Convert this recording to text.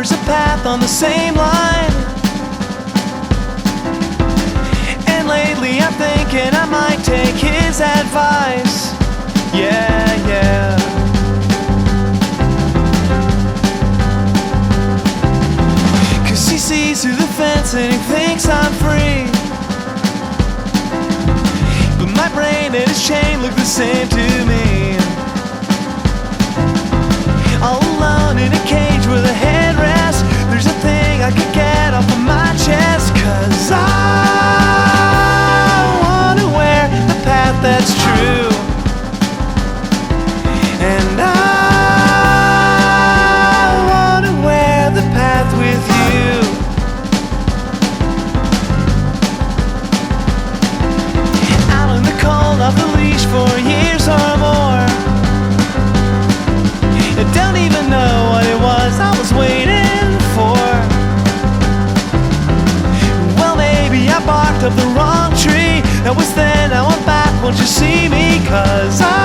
discovers a path on the same line. And lately I'm thinking I might take his advice. Yeah, yeah. Cause he sees through the fence and he thinks I'm free, but my brain and his chain look the same to me. All alone in a cage with a headrest, there's a thing I could get off of my chest. Cause I wanna wear the path that's true, and I wanna wear the path with you. Out in the cold, off the leash for years or more. I don't even know what it was I was waiting for. Well, maybe I barked up the wrong tree. That was then, now I'm back, won't you see me? Cause I